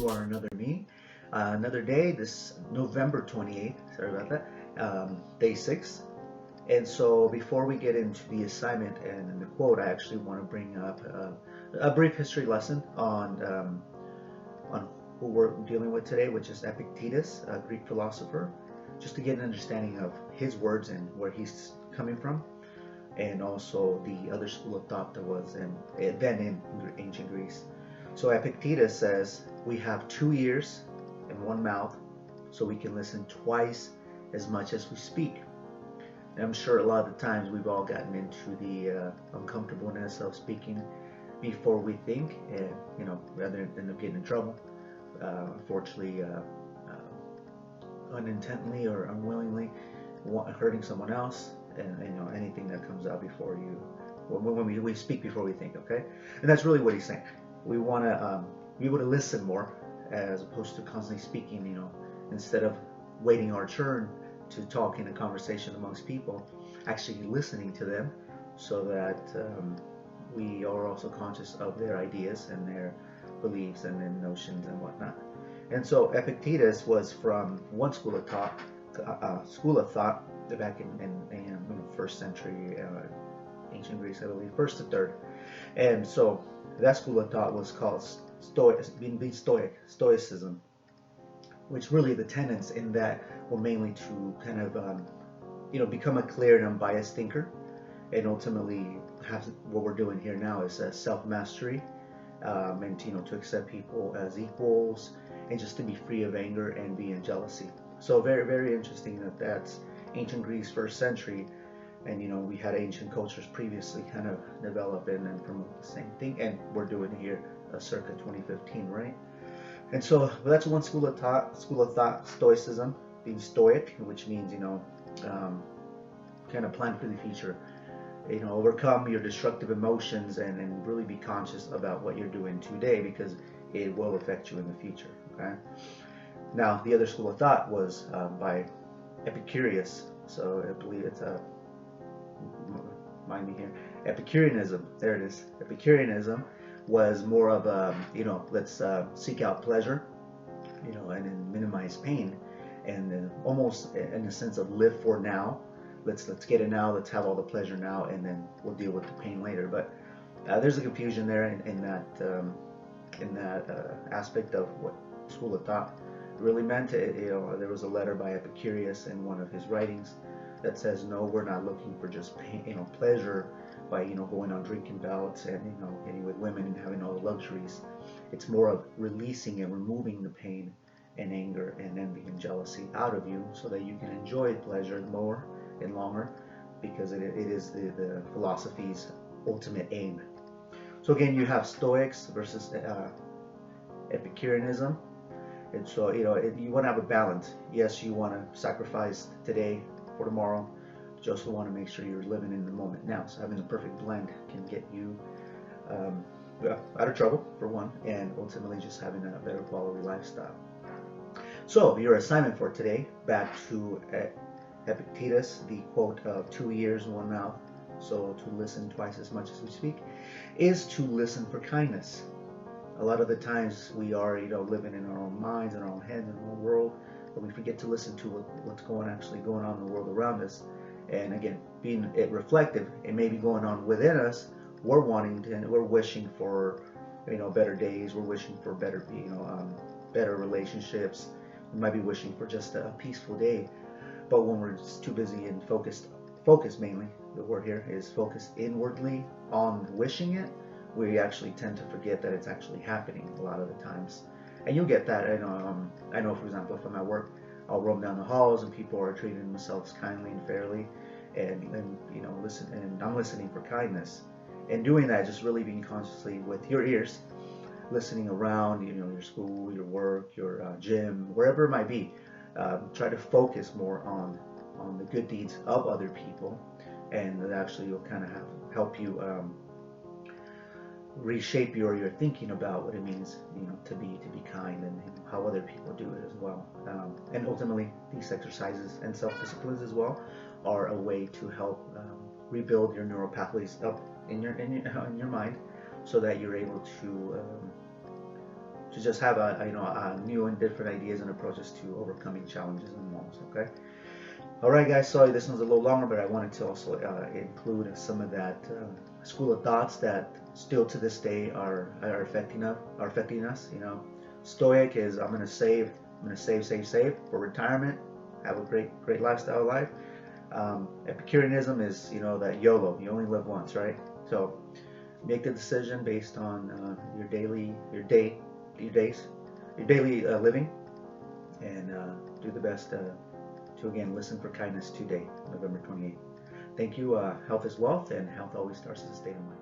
to our another meeting. Another day, this November 28th, sorry about that, day 6. And so before we get into the assignment and the quote, I actually want to bring up a brief history lesson on who we're dealing with today, which is Epictetus, a Greek philosopher, just to get an understanding of his words and where he's coming from, and also the other school of thought that was then in ancient Greece. So Epictetus says, we have 2 ears and 1 mouth, so we can listen twice as much as we speak. And I'm sure a lot of the times we've all gotten into the uncomfortableness of speaking before we think, and rather than end up getting in trouble. Unfortunately, unintentionally or unwillingly, hurting someone else, and anything that comes out before you, when we speak before we think. Okay, and that's really what he's saying. We want to be able to listen more, as opposed to constantly speaking. Instead of waiting our turn to talk in a conversation amongst people, actually listening to them, so that we are also conscious of their ideas and their beliefs and their notions and whatnot. And so Epictetus was from one school of thought back in first century ancient Greece, I believe, first to third. And so that school of thought was called Stoicism, which really the tenets in that were mainly to kind of become a clear and unbiased thinker, and ultimately have what we're doing here now is self-mastery, and to accept people as equals, and just to be free of anger, envy, and jealousy. So very, very interesting that that's ancient Greece, first century, and we had ancient cultures previously kind of develop and promote the same thing, and we're doing it here circa 2015, right? And so that's one school of thought, Stoicism, being stoic, which means kind of plan for the future, overcome your destructive emotions, and really be conscious about what you're doing today, because it will affect you in the future. Okay. Now the other school of thought was by Epicurus. So I believe it's mind me here, Epicureanism. There it is. Epicureanism was more of a let's seek out pleasure, and then minimize pain, and almost in a sense of live for now. Let's get it now. Let's have all the pleasure now, and then we'll deal with the pain later. But there's a confusion there in that aspect of what school of thought really meant. There was a letter by Epicurus in one of his writings that says, no, we're not looking for just pain, pleasure by going on drinking bouts and getting with women and having all the luxuries. It's more of releasing and removing the pain and anger and envy and jealousy out of you, so that you can enjoy pleasure more and longer, because it is the philosophy's ultimate aim. So again, you have Stoics versus Epicureanism. And so you want to have a balance. Yes, you want to sacrifice today for tomorrow, but you also want to make sure you're living in the moment now. So having the perfect blend can get you out of trouble, for one, and ultimately just having a better quality lifestyle. So your assignment for today, back to Epictetus, the quote of 2 ears and 1 mouth, so to listen twice as much as we speak, is to listen for kindness. A lot of the times we are living in our own minds, in our own heads, in our own world, but we forget to listen to what's actually going on in the world around us. And again, being reflective, it may be going on within us. We're wishing for better days. We're wishing for better better relationships. We might be wishing for just a peaceful day. But when we're just too busy and focused mainly, the word here is focused inwardly on wishing it, we actually tend to forget that it's actually happening a lot of the times. And you'll get that. I know, for example, if I'm at work, I'll roam down the halls and people are treating themselves kindly and fairly, and listen, and I'm listening for kindness. And doing that, just really being consciously with your ears, listening around, your school, your work, your gym, wherever it might be. Try to focus more on the good deeds of other people, and that actually will kind of help you reshape your thinking about what it means, to be kind, and how other people do it as well. And ultimately, these exercises and self-disciplines as well are a way to help rebuild your neural pathways up in your mind, so that you're able to to just have a new and different ideas and approaches to overcoming challenges and walls. Okay. All right, guys. Sorry, this one's a little longer, but I wanted to also include some of that school of thoughts that still to this day are affecting us. Stoic is I'm gonna save, save for retirement, have a great lifestyle life. Epicureanism is that YOLO, you only live once, right? So make the decision based on your daily living, and do the best to again listen for kindness today, November 28th. Thank you. Health is wealth, and health always starts as a state of mind.